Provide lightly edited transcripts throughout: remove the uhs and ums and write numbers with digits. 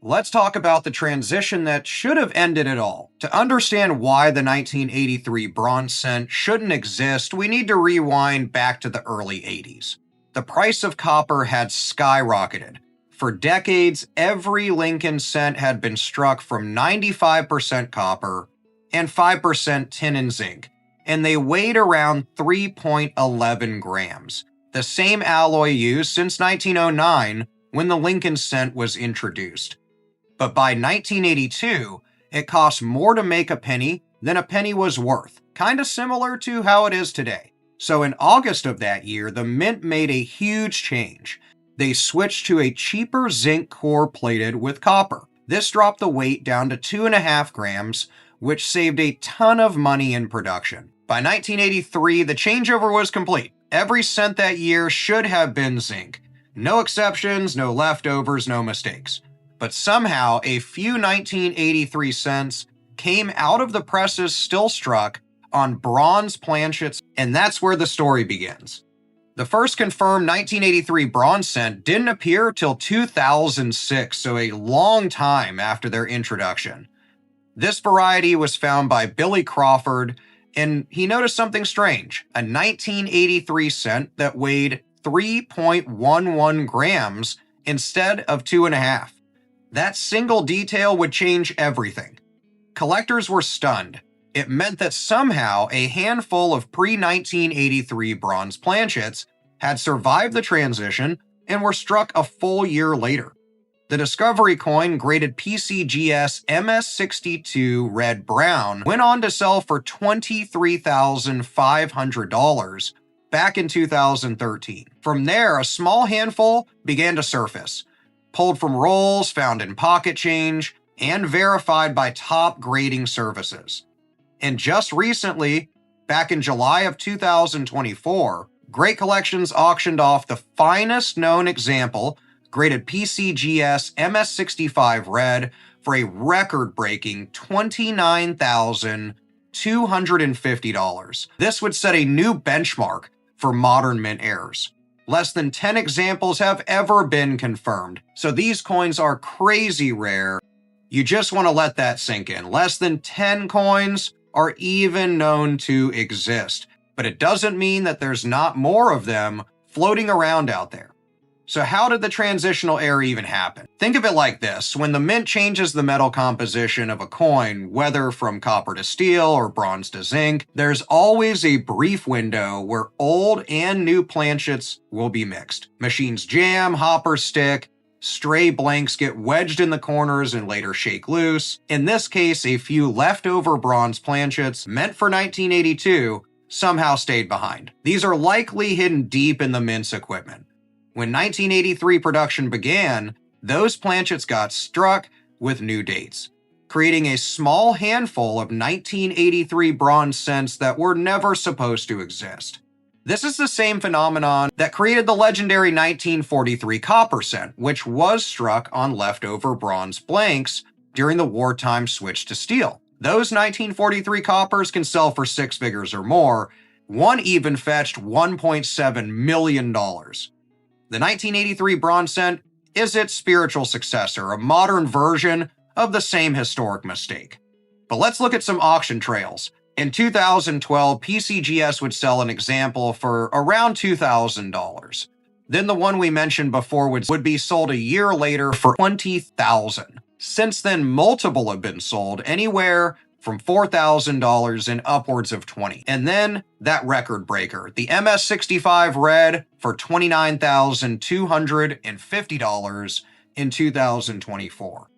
Let's talk about the transition that should have ended it all. To understand why the 1983 bronze cent shouldn't exist, we need to rewind back to the early 80s. The price of copper had skyrocketed. For decades, every Lincoln cent had been struck from 95% copper and 5% tin and zinc, and they weighed around 3.11 grams, the same alloy used since 1909 when the Lincoln cent was introduced. But by 1982, it cost more to make a penny than a penny was worth, kinda similar to how it is today. So in August of that year, the mint made a huge change. They switched to a cheaper zinc core plated with copper. This dropped the weight down to 2.5 grams, which saved a ton of money in production. By 1983, the changeover was complete. Every cent that year should have been zinc. No exceptions, no leftovers, no mistakes. But somehow, a few 1983 cents came out of the presses still struck on bronze planchets, and that's where the story begins. The first confirmed 1983 bronze cent didn't appear till 2006, so a long time after their introduction. This variety was found by Billy Crawford, and he noticed something strange: a 1983 cent that weighed 3.11 grams instead of 2.5. That single detail would change everything. Collectors were stunned. It meant that somehow a handful of pre-1983 bronze planchets had survived the transition and were struck a full year later. The Discovery coin, graded PCGS MS62 Red Brown, went on to sell for $23,500 back in 2013. From there, a small handful began to surface, pulled from rolls, found in pocket change, and verified by top grading services. And just recently, back in July of 2024, Great Collections auctioned off the finest known example, graded PCGS MS65 Red, for a record-breaking $29,250. This would set a new benchmark for modern mint heirs. Less than 10 examples have ever been confirmed, so these coins are crazy rare. You just want to let that sink in. Less than 10 coins are even known to exist, but it doesn't mean that there's not more of them floating around out there. So how did the transitional era even happen? Think of it like this: when the mint changes the metal composition of a coin, whether from copper to steel or bronze to zinc, there's always a brief window where old and new planchets will be mixed. Machines jam, hoppers stick, stray blanks get wedged in the corners and later shake loose. In this case, a few leftover bronze planchets meant for 1982 somehow stayed behind. These are likely hidden deep in the mint's equipment. When 1983 production began, those planchets got struck with new dates, creating a small handful of 1983 bronze cents that were never supposed to exist. This is the same phenomenon that created the legendary 1943 copper cent, which was struck on leftover bronze blanks during the wartime switch to steel. Those 1943 coppers can sell for six figures or more. One even fetched $1.7 million. The 1983 bronze cent is its spiritual successor, a modern version of the same historic mistake. But let's look at some auction trails. In 2012, PCGS would sell an example for around $2,000. Then the one we mentioned before would be sold a year later for $20,000. Since then, multiple have been sold anywhere from $4,000 and upwards of $20,000. And then that record breaker, the MS65 Red, for $29,250 in 2024.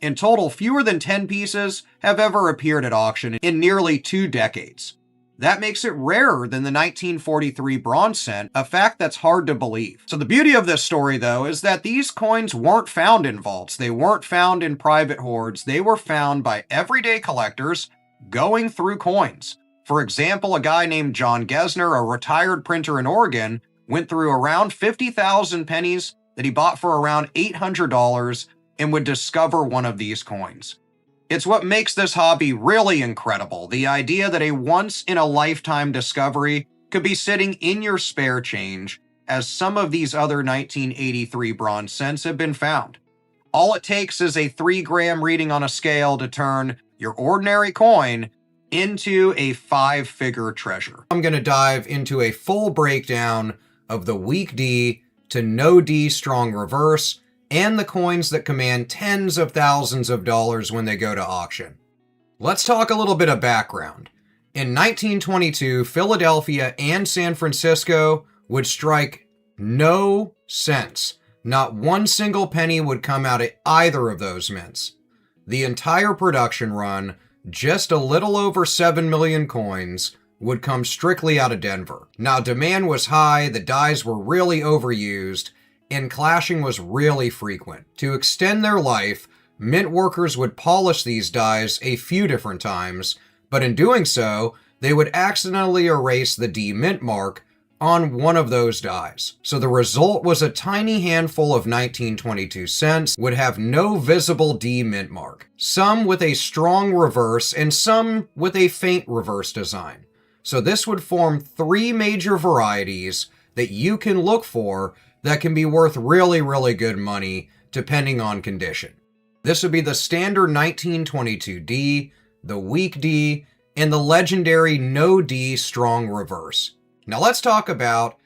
In total, fewer than 10 pieces have ever appeared at auction in nearly 2 decades. That makes it rarer than the 1943 bronze cent, a fact that's hard to believe. So the beauty of this story, though, is that these coins weren't found in vaults. They weren't found in private hoards. They were found by everyday collectors going through coins. For example, a guy named John Gesner, a retired printer in Oregon, went through around 50,000 pennies that he bought for around $800 and would discover one of these coins. It's what makes this hobby really incredible, the idea that a once-in-a-lifetime discovery could be sitting in your spare change, as some of these other 1983 bronze cents have been found. All it takes is a 3-gram reading on a scale to turn your ordinary coin into a 5-figure treasure. I'm going to dive into a full breakdown of the weak D to no D strong reverse and the coins that command tens of thousands of dollars when they go to auction. Let's talk a little bit of background. In 1922, Philadelphia and San Francisco would strike no cents. Not one single penny would come out of either of those mints. The entire production run, just a little over 7 million coins, would come strictly out of Denver. Now, demand was high, the dies were really overused, and clashing was really frequent. To extend their life, mint workers would polish these dies a few different times, but in doing so, they would accidentally erase the D mint mark on one of those dies. So the result was a tiny handful of 1922 cents would have no visible D mint mark, some with a strong reverse and some with a faint reverse design. So this would form 3 major varieties that you can look for that can be worth really, really good money depending on condition. This would be the standard 1922 D, the weak D, and the legendary no D strong reverse. Now let's talk about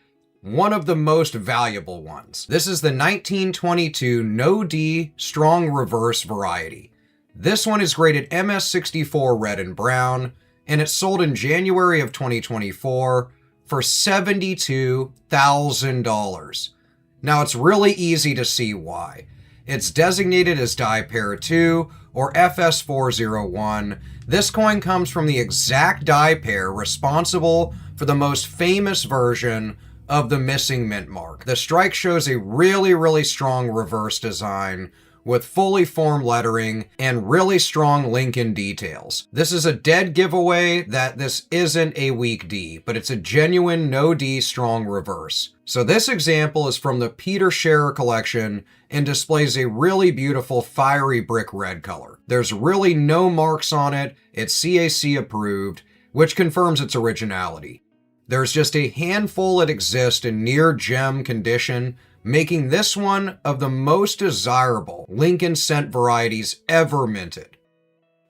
one of the most valuable ones. This is the 1922 no D strong reverse variety. This one is graded MS64 red and brown, and it's sold in January of 2024 for $72,000. Now it's really easy to see why. It's designated as die pair 2 or FS401. This coin comes from the exact die pair responsible for the most famous version of the missing mint mark. The strike shows a really, really strong reverse design with fully formed lettering and really strong Lincoln details. This is a dead giveaway that this isn't a weak D, but it's a genuine no D strong reverse. So this example is from the Peter Scherer collection and displays a really beautiful fiery brick red color. There's really no marks on it, it's CAC approved, which confirms its originality. There's just a handful that exist in near gem condition, making this one of the most desirable Lincoln cent varieties ever minted.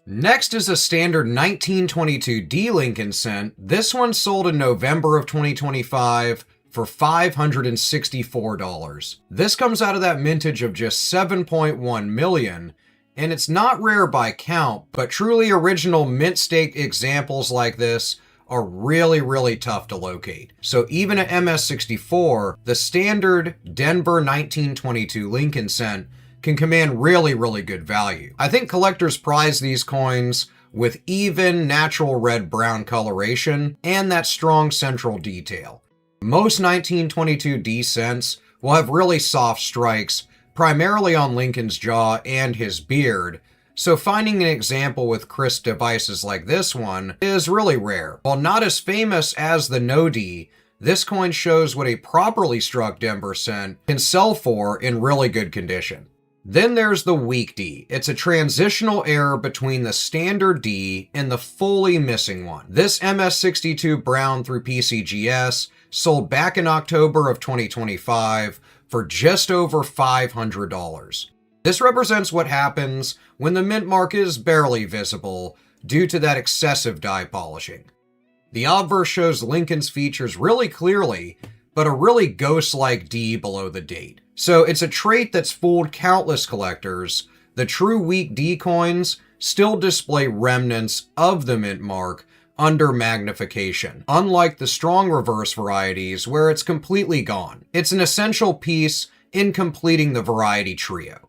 Next is a standard 1922 D Lincoln cent. This one sold in November of 2025 for $564. This comes out of that mintage of just 7.1 million, and it's not rare by count, but truly original mint stake examples like this are really, really tough to locate. So even at MS64, the standard Denver 1922 Lincoln cent can command really, really good value. I think collectors prize these coins with even natural red-brown coloration and that strong central detail. Most 1922 D cents will have really soft strikes, primarily on Lincoln's jaw and his beard, so finding an example with crisp devices like this one is really rare. While not as famous as the no D, this coin shows what a properly struck Denver cent can sell for in really good condition. Then there's the weak D. It's a transitional error between the standard D and the fully missing one. This MS62 brown through PCGS sold back in October of 2025 for just over $500. This represents what happens when the mint mark is barely visible due to that excessive die polishing. The obverse shows Lincoln's features really clearly, but a really ghost-like D below the date. So it's a trait that's fooled countless collectors. The true weak D coins still display remnants of the mint mark under magnification, unlike the strong reverse varieties where it's completely gone. It's an essential piece in completing the variety trio.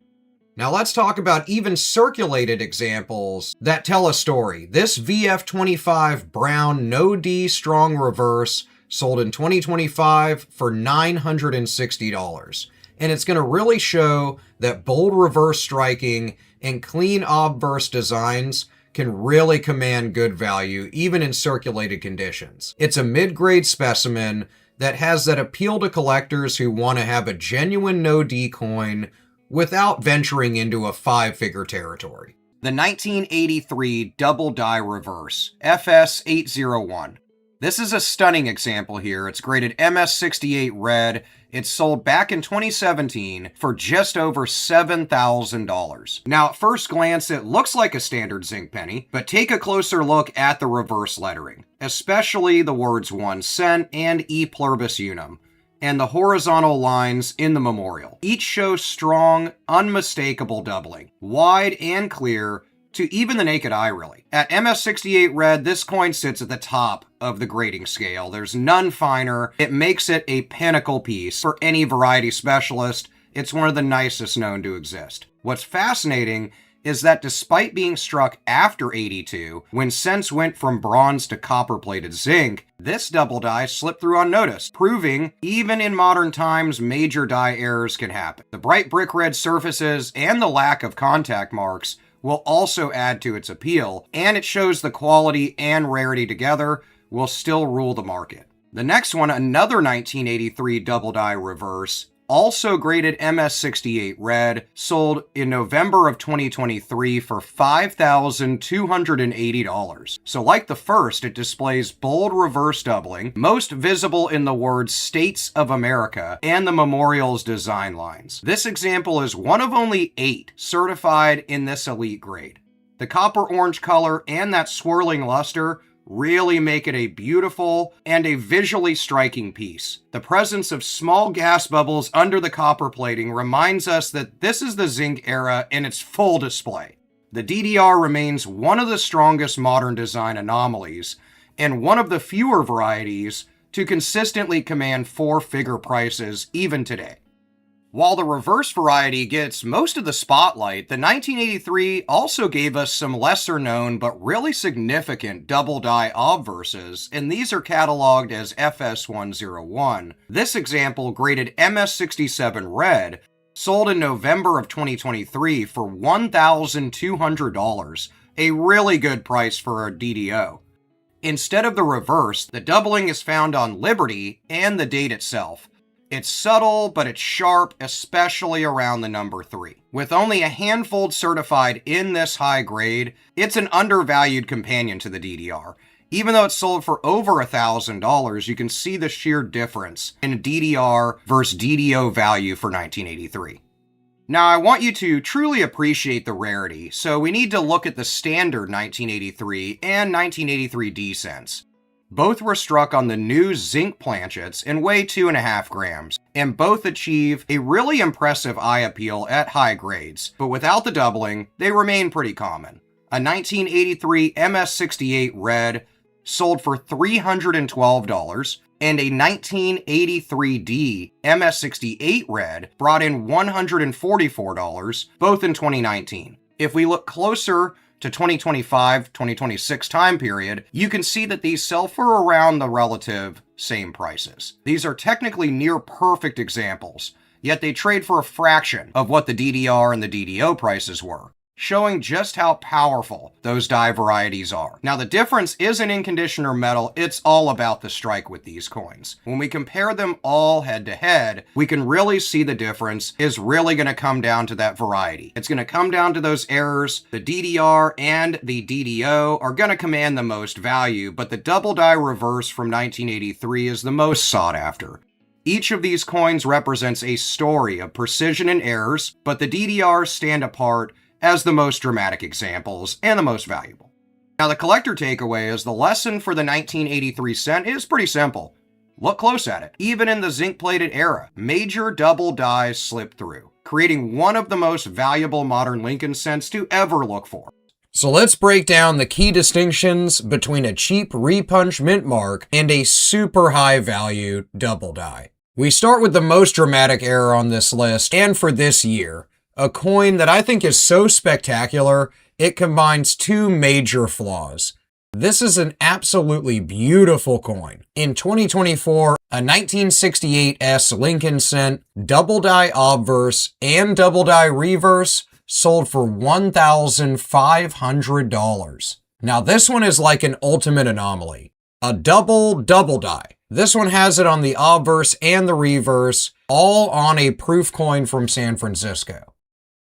Now let's talk about even circulated examples that tell a story. This VF25 brown no D strong reverse sold in 2025 for $960. And it's going to really show that bold reverse striking and clean obverse designs can really command good value even in circulated conditions. It's a mid-grade specimen that has that appeal to collectors who want to have a genuine no D coin without venturing into a 5-figure territory. The 1983 double die reverse, FS801. This is a stunning example here. It's graded MS68 red It sold back in 2017 for just over $7,000. Now, at first glance, it looks like a standard zinc penny, but take a closer look at the reverse lettering, especially the words 1 cent and E pluribus unum, and the horizontal lines in the memorial. Each show strong, unmistakable doubling, wide and clear, to even the naked eye, really. At MS68 red, this coin sits at the top of the grading scale. There's none finer. It makes it a pinnacle piece for any variety specialist. It's one of the nicest known to exist. What's fascinating is that despite being struck after 82, when cents went from bronze to copper-plated zinc, this double die slipped through unnoticed, proving even in modern times, major die errors can happen. The bright brick red surfaces and the lack of contact marks will also add to its appeal, and it shows the quality and rarity together will still rule the market. The next one, another 1983 double die reverse, also graded MS68 red, sold in November of 2023 for $5,280. So like the first, it displays bold reverse doubling, most visible in the words States of America and the memorial's design lines. This example is one of only 8 certified in this elite grade. The copper orange color and that swirling luster really make it a beautiful and a visually striking piece. The presence of small gas bubbles under the copper plating reminds us that this is the zinc era in its full display. The DDR remains one of the strongest modern design anomalies, and one of the fewer varieties to consistently command 4-figure prices even today. While the reverse variety gets most of the spotlight, the 1983 also gave us some lesser known but really significant double die obverses, and these are cataloged as FS101. This example, graded MS67 red, sold in November of 2023 for $1,200, a really good price for a DDO. Instead of the reverse, the doubling is found on Liberty and the date itself. It's subtle, but it's sharp, especially around the number 3. With only a handful certified in this high grade, it's an undervalued companion to the DDR. Even though it's sold for over $1,000, you can see the sheer difference in DDR versus DDO value for 1983. Now, I want you to truly appreciate the rarity, so we need to look at the standard 1983 and 1983 D cents. Both were struck on the new zinc planchets and weigh 2.5 grams, and both achieve a really impressive eye appeal at high grades, but without the doubling, they remain pretty common. A 1983 MS68 red sold for $312, and a 1983D MS68 red brought in $144, both in 2019. If we look closer to 2025-2026 time period, you can see that these sell for around the relative same prices. These are technically near perfect examples, yet they trade for a fraction of what the DDR and the DDO prices were, showing just how powerful those die varieties are. Now, the difference isn't in condition or metal, it's all about the strike with these coins. When we compare them all head to head, we can really see the difference is really going to come down to that variety. It's going to come down to those errors. The DDR and the DDO are going to command the most value, but the double die reverse from 1983 is the most sought after. Each of these coins represents a story of precision and errors, but the DDRs stand apart as the most dramatic examples and the most valuable. Now, the collector takeaway is the lesson for the 1983 cent is pretty simple. Look close at it. Even in the zinc-plated era, major double dies slip through, creating one of the most valuable modern Lincoln cents to ever look for. So let's break down the key distinctions between a cheap repunched mint mark and a super high value double die. We start with the most dramatic error on this list, and for this year, a coin that I think is so spectacular, it combines two major flaws. This is an absolutely beautiful coin. In 2024, a 1968S Lincoln cent, double die obverse, and double die reverse sold for $1,500. Now this one is like an ultimate anomaly. A double die. This one has it on the obverse and the reverse, all on a proof coin from San Francisco.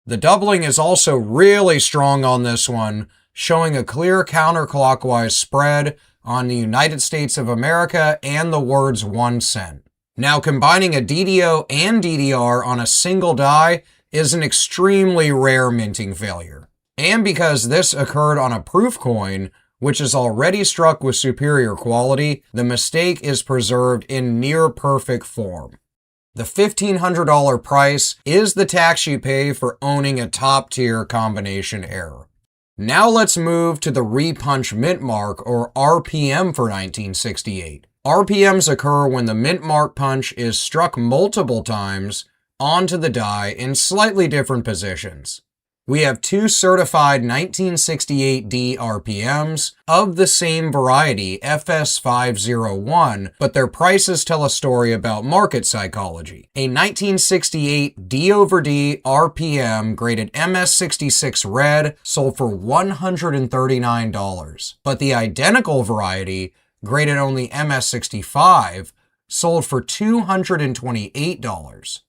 The doubling is also really strong on this one, showing a clear counterclockwise spread on the United States of America and the words 1 cent. Now, combining a DDO and DDR on a single die is an extremely rare minting failure. And because this occurred on a proof coin, which is already struck with superior quality, the mistake is preserved in near perfect form. The $1,500 price is the tax you pay for owning a top-tier combination error. Now let's move to the repunched mintmark, or RPM, for 1968. RPMs occur when the mintmark punch is struck multiple times onto the die in slightly different positions. We have two certified 1968D RPMs of the same variety, FS501, but their prices tell a story about market psychology. A 1968 D over D RPM graded MS66 red sold for $139, but the identical variety, graded only MS65, sold for $228.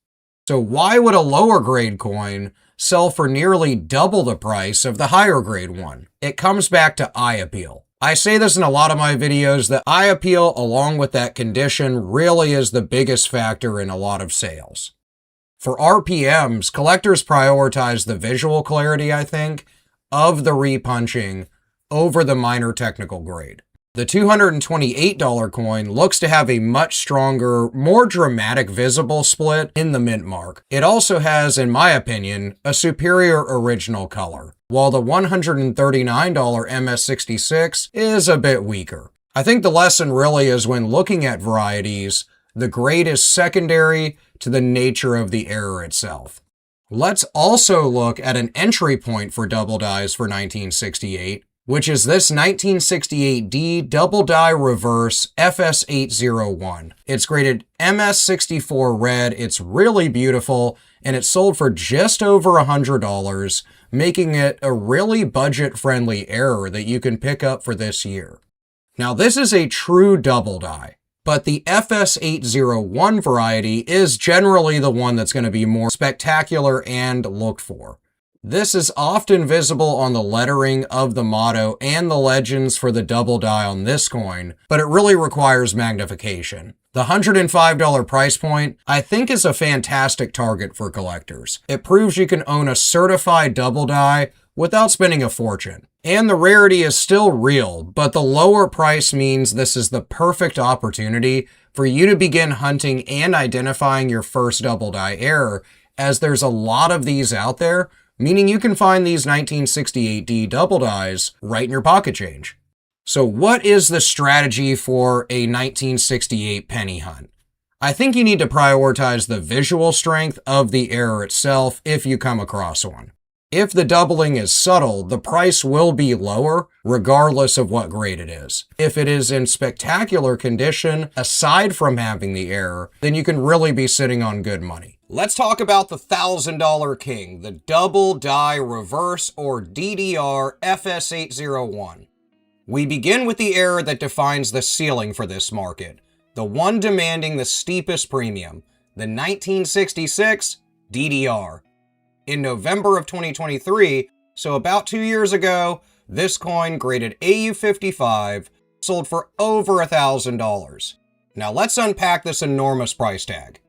So why would a lower grade coin sell for nearly double the price of the higher grade one? It comes back to eye appeal. I say this in a lot of my videos that eye appeal, along with that condition, really is the biggest factor in a lot of sales. For RPMs, collectors prioritize the visual clarity, I think, of the repunching over the minor technical grade. The $228 coin looks to have a much stronger, more dramatic visible split in the mintmark. It also has, in my opinion, a superior original color, while the $139 MS66 is a bit weaker. I think the lesson really is when looking at varieties, the grade is secondary to the nature of the error itself. Let's also look at an entry point for double dies for 1968, which is this 1968D double die reverse FS801. It's graded MS64 red, it's really beautiful, and it sold for just over $100, making it a really budget-friendly error that you can pick up for this year. Now, this is a true double die, but the FS801 variety is generally the one that's going to be more spectacular and looked for. This is often visible on the lettering of the motto and the legends for the double die on this coin, but it really requires magnification. The $105 price point, I think, is a fantastic target for collectors. It proves you can own a certified double die without spending a fortune. And the rarity is still real, but the lower price means this is the perfect opportunity for you to begin hunting and identifying your first double die error, as there's a lot of these out there, meaning you can find these 1968D double dies right in your pocket change. So what is the strategy for a 1968 penny hunt? I think you need to prioritize the visual strength of the error itself if you come across one. If the doubling is subtle, the price will be lower regardless of what grade it is. If it is in spectacular condition, aside from having the error, then you can really be sitting on good money. Let's talk about the $1,000 king, the double die reverse, or DDR FS801. We begin with the error that defines the ceiling for this market, the one demanding the steepest premium, the 1966 DDR. In November of 2023, so about 2 years ago, this coin, graded AU55, sold for over $1,000. Now let's unpack this enormous price tag.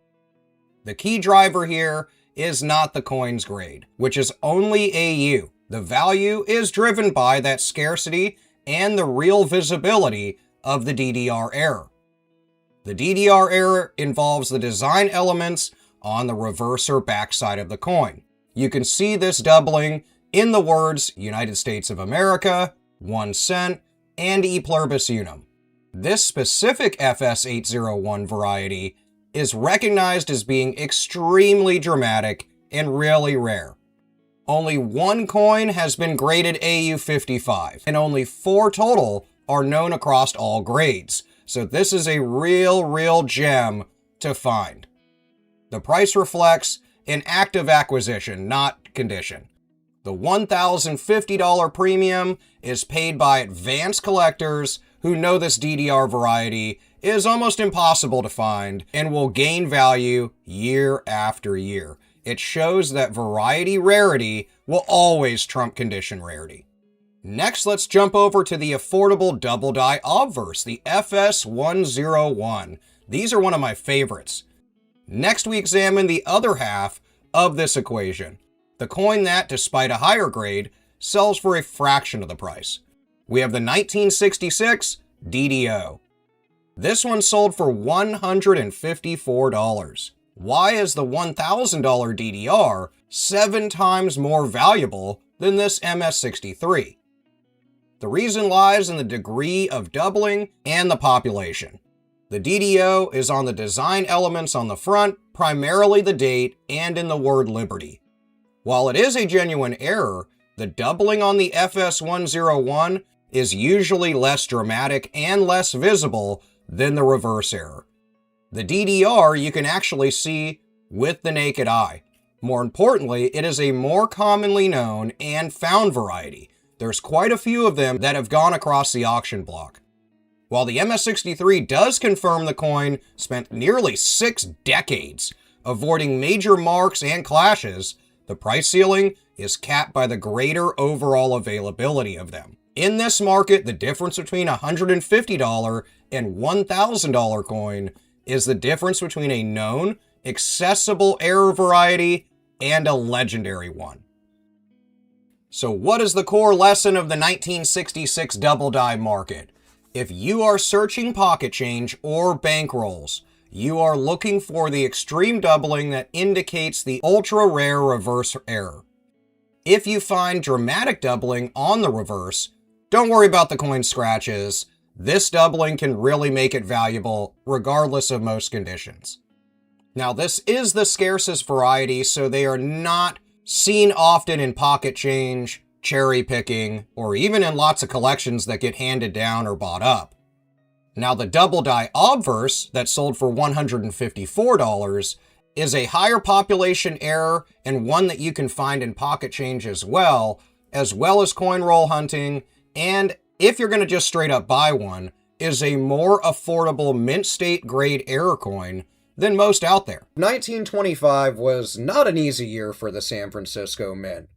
The key driver here is not the coin's grade, which is only AU. The value is driven by that scarcity and the real visibility of the DDR error. The DDR error involves the design elements on the reverse or backside of the coin. You can see this doubling in the words United States of America, 1 cent, and E pluribus unum. This specific FS801 variety is recognized as being extremely dramatic and really rare. Only one coin has been graded AU55, and only 4 total are known across all grades, so this is a real gem to find. The price reflects an active acquisition, not condition. The $1,050 premium is paid by advanced collectors who know this DDR variety is almost impossible to find and will gain value year after year. It shows that variety rarity will always trump condition rarity. Next, let's jump over to the affordable double die obverse, the FS101. These are one of my favorites. Next, we examine the other half of this equation, the coin that, despite a higher grade, sells for a fraction of the price. We have the 1966 DDO. This one sold for $154. Why is the $1,000 DDR 7 times more valuable than this MS63? The reason lies in the degree of doubling and the population. The DDO is on the design elements on the front, primarily the date, and in the word Liberty. While it is a genuine error, the doubling on the FS101 is usually less dramatic and less visible than the reverse error. The DDR you can actually see with the naked eye. More importantly, it is a more commonly known and found variety. There's quite a few of them that have gone across the auction block. While the MS63 does confirm the coin spent nearly 6 decades avoiding major marks and clashes, the price ceiling is capped by the greater overall availability of them. In this market, the difference between a $150 and $1,000 coin is the difference between a known, accessible error variety and a legendary one. So what is the core lesson of the 1966 double die market? If you are searching pocket change or bankrolls, you are looking for the extreme doubling that indicates the ultra rare reverse error. If you find dramatic doubling on the reverse, don't worry about the coin scratches. This doubling can really make it valuable regardless of most conditions. Now, this is the scarcest variety, so they are not seen often in pocket change, cherry picking, or even in lots of collections that get handed down or bought up. Now, the double die obverse that sold for $154 is a higher population error and one that you can find in pocket change as well as coin roll hunting, and if you're going to just straight up buy one, is a more affordable mint state grade error coin than most out there. 1925 was not an easy year for the San Francisco Mint.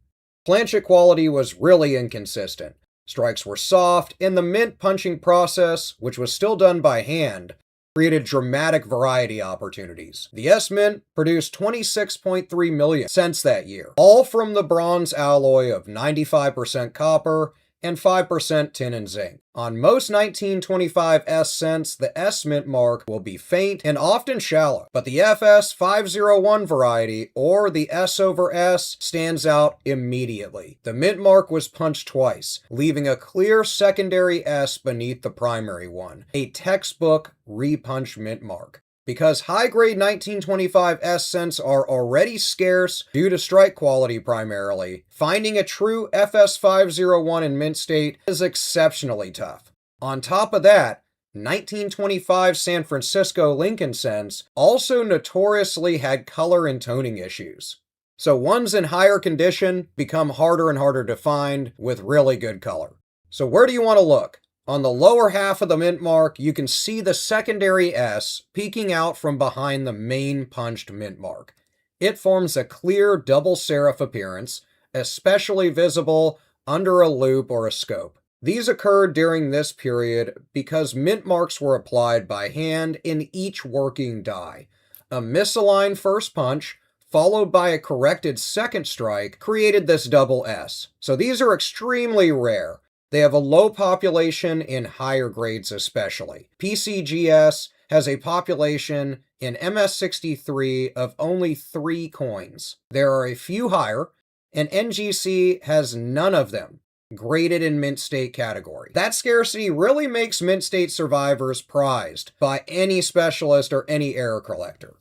Planchet quality was really inconsistent. Strikes were soft, and the mint punching process, which was still done by hand, created dramatic variety opportunities. The S-Mint produced 26.3 million cents that year, all from the bronze alloy of 95% copper and 5% tin and zinc. On most 1925 S cents, the S-Mint mark will be faint and often shallow, but the FS501 variety, or the S over S, stands out immediately. The mint mark was punched twice, leaving a clear secondary S beneath the primary one, a textbook repunched mint mark. Because high-grade 1925 S cents are already scarce due to strike quality primarily, finding a true FS501 in mint state is exceptionally tough. On top of that, 1925 San Francisco Lincoln cents also notoriously had color and toning issues. So ones in higher condition become harder and harder to find with really good color. So where do you want to look? On the lower half of the mint mark, you can see the secondary S peeking out from behind the main punched mint mark. It forms a clear double serif appearance, especially visible under a loop or a scope. These occurred during this period because mint marks were applied by hand in each working die. A misaligned first punch, followed by a corrected second strike, created this double S. So these are extremely rare. They have a low population in higher grades especially. PCGS has a population in MS63 of only 3 coins. There are a few higher, and NGC has none of them graded in mint state category. That scarcity really makes mint state survivors prized by any specialist or any error collector.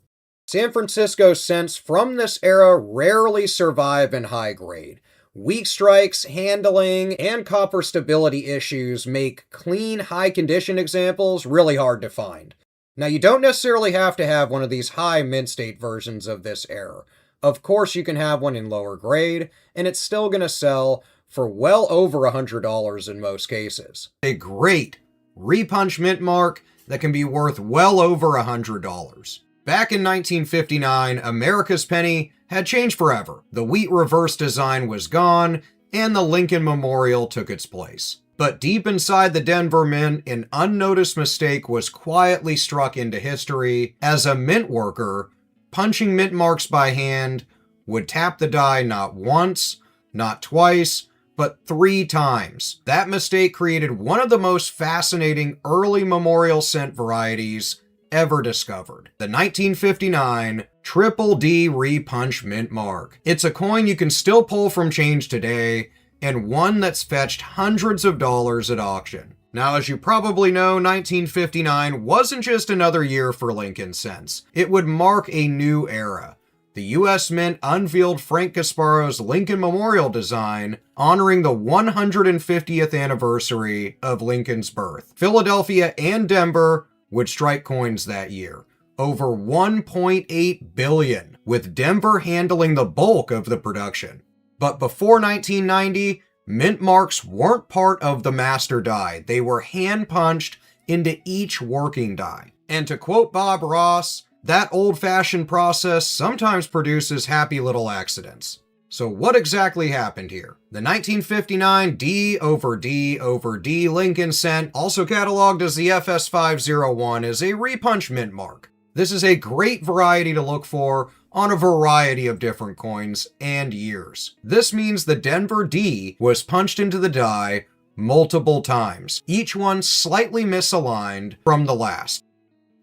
San Francisco cents from this era rarely survive in high grade. Weak strikes, handling, and copper stability issues make clean, high-condition examples really hard to find. Now, you don't necessarily have to have one of these high mint state versions of this error. Of course, you can have one in lower grade, and it's still going to sell for well over $100 in most cases. A great repunch mint mark that can be worth well over $100. Back in 1959, America's penny had changed forever. The wheat reverse design was gone, and the Lincoln Memorial took its place. But deep inside the Denver Mint, an unnoticed mistake was quietly struck into history as a mint worker, punching mint marks by hand, would tap the die not once, not twice, but 3 times. That mistake created one of the most fascinating early memorial cent varieties ever discovered. The 1959 Triple D repunched mint mark. It's a coin you can still pull from change today, and one that's fetched hundreds of dollars at auction. Now, as you probably know, 1959 wasn't just another year for Lincoln cents. It would mark a new era. The U.S. Mint unveiled Frank Gasparo's Lincoln Memorial design, honoring the 150th anniversary of Lincoln's birth. Philadelphia and Denver would strike coins that year, over $1.8 billion, with Denver handling the bulk of the production. But before 1990, mint marks weren't part of the master die. They were hand-punched into each working die. And to quote Bob Ross, that old-fashioned process sometimes produces happy little accidents. So what exactly happened here? The 1959 D over D over D Lincoln cent, also cataloged as the FS501, is a repunched mint mark. This is a great variety to look for on a variety of different coins and years. This means the Denver D was punched into the die multiple times, each one slightly misaligned from the last.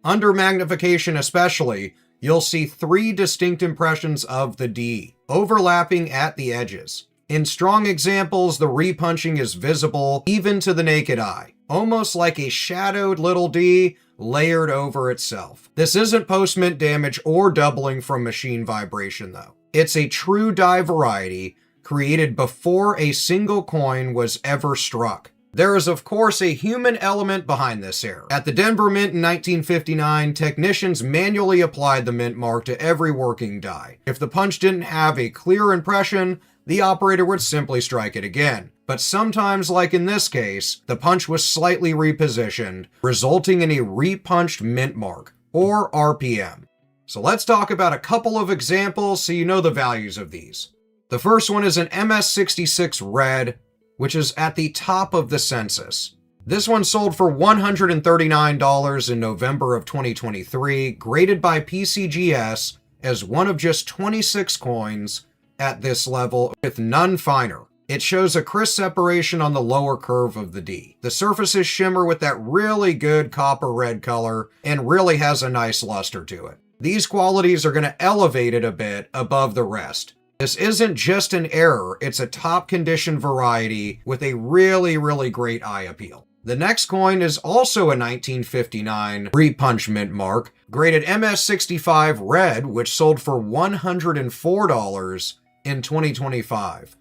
Under magnification especially, you'll see 3 distinct impressions of the D, overlapping at the edges. In strong examples, the repunching is visible even to the naked eye, almost like a shadowed little D layered over itself. This isn't post-mint damage or doubling from machine vibration though. It's a true die variety created before a single coin was ever struck. There is of course a human element behind this error. At the Denver Mint in 1959, technicians manually applied the mint mark to every working die. If the punch didn't have a clear impression, the operator would simply strike it again. But sometimes, like in this case, the punch was slightly repositioned, resulting in a repunched mint mark, or RPM. So let's talk about a couple of examples so you know the values of these. The first one is an MS66 red, which is at the top of the census. This one sold for $139 in November of 2023, graded by PCGS as one of just 26 coins at this level, with none finer. It shows a crisp separation on the lower curve of the D. The surfaces shimmer with that really good copper red color and really has a nice luster to it. These qualities are going to elevate it a bit above the rest. This isn't just an error, it's a top condition variety with a really great eye appeal. The next coin is also a 1959 repunch mint mark, graded MS65 red, which sold for $104 in 2025.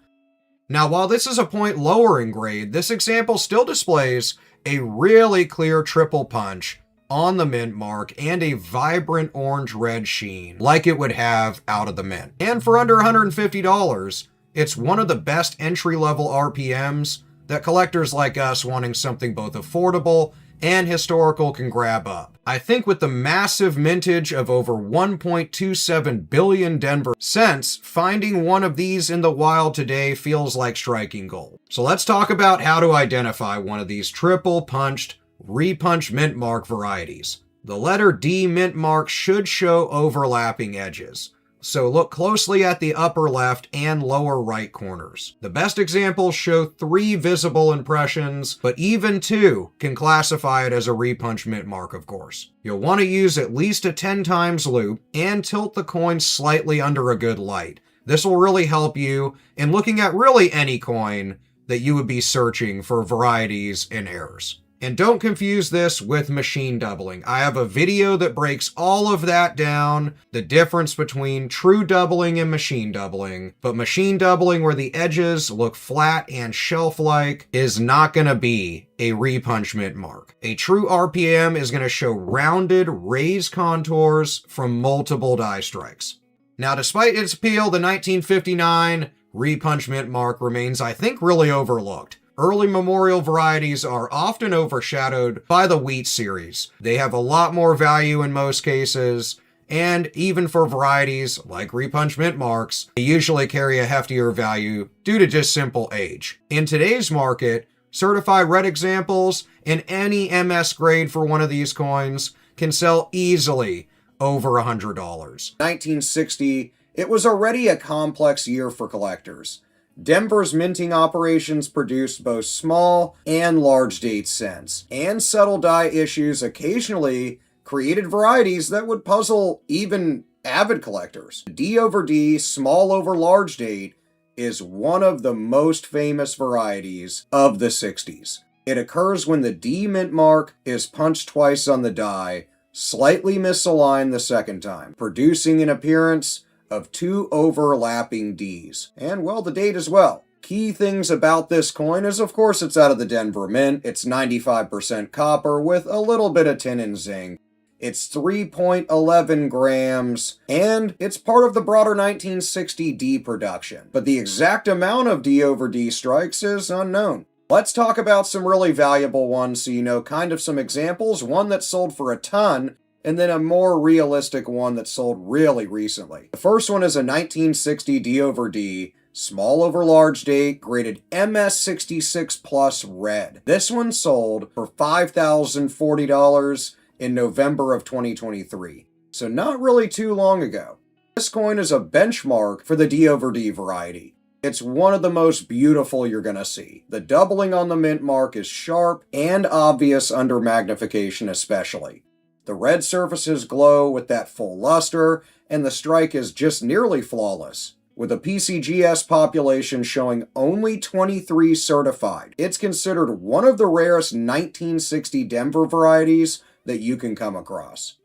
Now, while this is a point lower in grade, this example still displays a really clear triple punch on the mint mark and a vibrant orange-red sheen like it would have out of the mint. And for under $150, it's one of the best entry-level RPMs that collectors like us wanting something both affordable and historical can grab up. I think with the massive mintage of over 1.27 billion Denver cents, finding one of these in the wild today feels like striking gold. So let's talk about how to identify one of these triple punched, repunched mint mark varieties. The letter D mint mark should show overlapping edges. So look closely at the upper left and lower right corners. The best examples show 3 visible impressions, but even 2 can classify it as a repunch mint mark, of course. You'll want to use at least a 10 times loop and tilt the coin slightly under a good light. This will really help you in looking at really any coin that you would be searching for varieties and errors. And don't confuse this with machine doubling. I have a video that breaks all of that down, the difference between true doubling and machine doubling. But machine doubling, where the edges look flat and shelf-like, is not going to be a repunch mint mark. A true RPM is going to show rounded, raised contours from multiple die strikes. Now, despite its appeal, the 1959 repunch mint mark remains, I think, really overlooked. Early memorial varieties are often overshadowed by the wheat series. They have a lot more value in most cases, and even for varieties like repunch mint marks, they usually carry a heftier value due to just simple age. In today's market, Certified red examples in any MS grade for one of these coins can sell easily over $100. 1960, it was already a complex year for collectors. Denver's minting operations produced both small and large date cents, and subtle die issues occasionally created varieties that would puzzle even avid collectors. D over D, small over large date, is one of the most famous varieties of the 60s. It occurs when the D mint mark is punched twice on the die, slightly misaligned the second time, producing an appearance of two overlapping Ds. And well, the date as well. Key things about this coin is, of course, it's out of the Denver Mint. It's 95% copper with a little bit of tin and zinc. It's 3.11 grams, and it's part of the broader 1960 D production. But the exact amount of D over D strikes is unknown. Let's talk about some really valuable ones so you know kind of some examples. One that sold for a ton, and then a more realistic one that sold really recently. The first one is a 1960 D over D, small over large date, graded MS66 plus red. This one sold for $5,040 in November of 2023, so not really too long ago. This coin is a benchmark for the D over D variety. It's one of the most beautiful you're gonna see. The doubling on the mint mark is sharp and obvious under magnification especially. The red surfaces glow with that full luster, and the strike is just nearly flawless. With a PCGS population showing only 23 certified, it's considered one of the rarest 1960 Denver varieties that you can come across.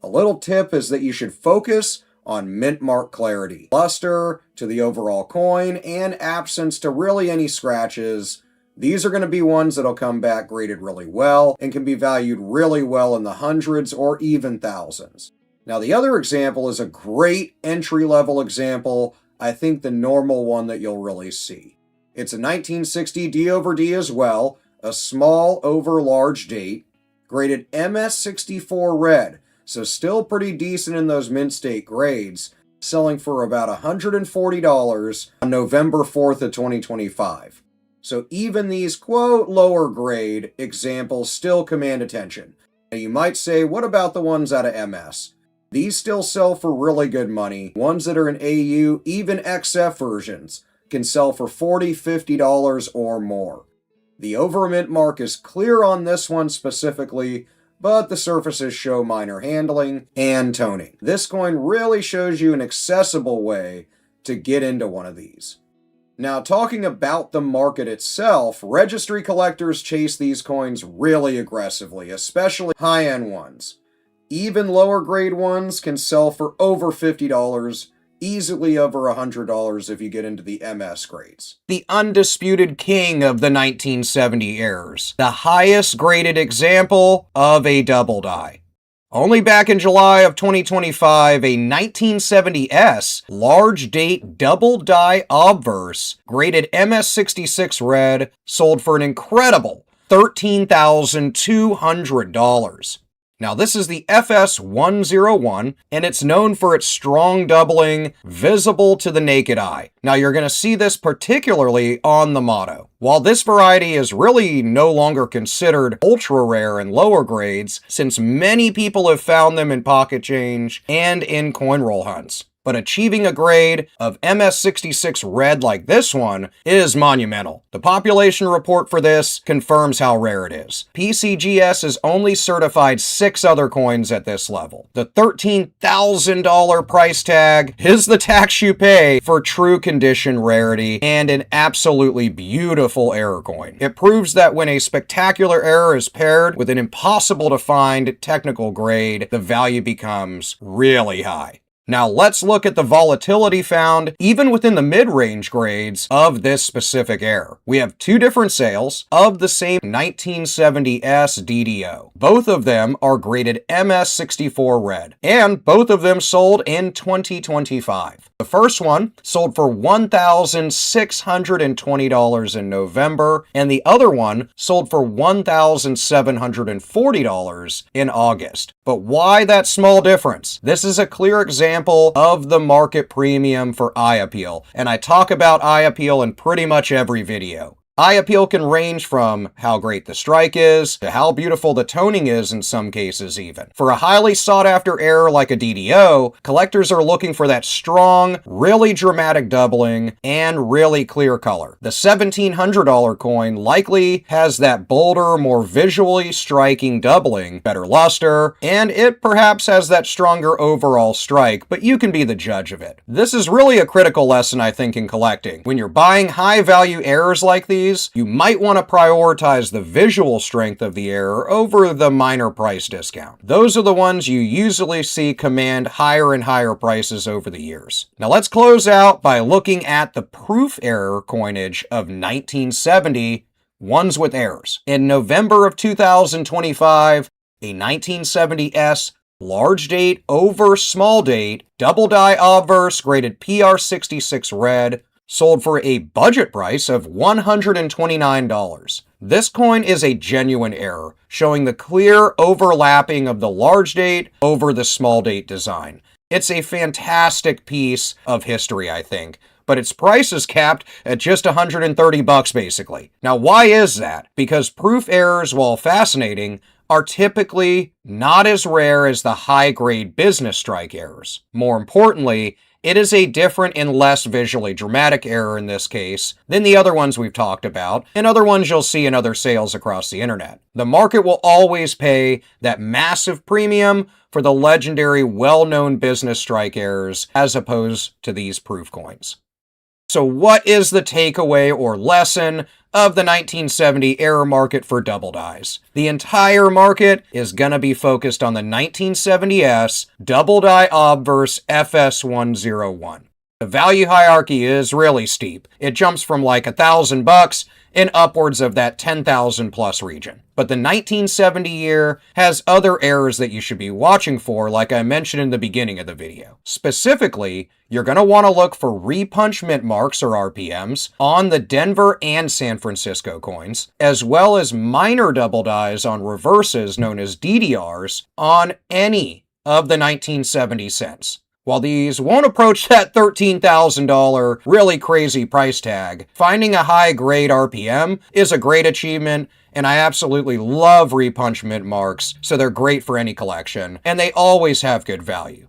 A little tip is that you should focus on mint mark clarity, luster to the overall coin, and absence to really any scratches. These are going to be ones that'll come back graded really well and can be valued really well in the hundreds or even thousands. Now, the other example is a great entry-level example, I think the normal one that you'll really see. It's a 1960 D over D as well, a small over large date, graded MS64 red, so still pretty decent in those mint state grades, selling for about $140 on November 4th of 2025. So even these, quote, lower grade examples still command attention. Now you might say, what about the ones out of MS? These still sell for really good money. Ones that are in AU, even XF versions, can sell for $40, $50 or more. The over mint mark is clear on this one specifically, but the surfaces show minor handling and toning. This coin really shows you an accessible way to get into one of these. Now, talking about the market itself, registry collectors chase these coins really aggressively, especially high-end ones. Even lower grade ones can sell for over $50, easily over $100 if you get into the MS grades. The undisputed king of the 1970 errors, the highest graded example of a double die. Only back in July of 2025, a 1970S large date double die obverse graded MS66 red sold for an incredible $13,200. Now, this is the FS101, and it's known for its strong doubling, visible to the naked eye. Now, you're going to see this particularly on the motto. While this variety is really no longer considered ultra rare in lower grades, since many people have found them in pocket change and in coin roll hunts. But achieving a grade of MS66 red like this one is monumental. The population report for this confirms how rare it is. PCGS has only certified 6 other coins at this level. The $13,000 price tag is the tax you pay for true condition rarity and an absolutely beautiful error coin. It proves that when a spectacular error is paired with an impossible to find technical grade, the value becomes really high. Now let's look at the volatility found even within the mid-range grades of this specific error. We have 2 different sales of the same 1970S DDO. Both of them are graded MS64 red, and both of them sold in 2025. The first one sold for $1,620 in November, and the other one sold for $1,740 in August. But why that small difference? This is a clear example of the market premium for eye appeal, and I talk about eye appeal in pretty much every video. Eye appeal can range from how great the strike is to how beautiful the toning is in some cases even. For a highly sought after error like a DDO, collectors are looking for that strong, really dramatic doubling and really clear color. The $1,700 coin likely has that bolder, more visually striking doubling, better luster, and it perhaps has that stronger overall strike, but you can be the judge of it. This is really a critical lesson, I think, in collecting. When you're buying high value errors like these, you might want to prioritize the visual strength of the error over the minor price discount. Those are the ones you usually see command higher and higher prices over the years. Now let's close out by looking at the proof error coinage of 1970, ones with errors. In November of 2025, a 1970S large date over small date double die obverse graded PR66 red sold for a budget price of $129. This coin is a genuine error, showing the clear overlapping of the large date over the small date design. It's a fantastic piece of history, I think, but its price is capped at just $130 basically. Now, why is that? Because proof errors, while fascinating, are typically not as rare as the high-grade business strike errors. More importantly, it is a different and less visually dramatic error in this case than the other ones we've talked about, and other ones you'll see in other sales across the internet. The market will always pay that massive premium for the legendary, well-known business strike errors as opposed to these proof coins. So what is the takeaway or lesson of the 1970 error market for double dies? The entire market is going to be focused on the 1970S double die obverse FS101. The value hierarchy is really steep. It jumps from like $1,000 and upwards of that 10,000 plus region. But the 1970 year has other errors that you should be watching for, like I mentioned in the beginning of the video. Specifically, you're going to want to look for repunched mint marks or RPMs on the Denver and San Francisco coins, as well as minor double dies on reverses known as DDRs on any of the 1970 cents. While these won't approach that $13,000 really crazy price tag, finding a high-grade RPM is a great achievement, and I absolutely love repunched mint marks, so they're great for any collection, and they always have good value.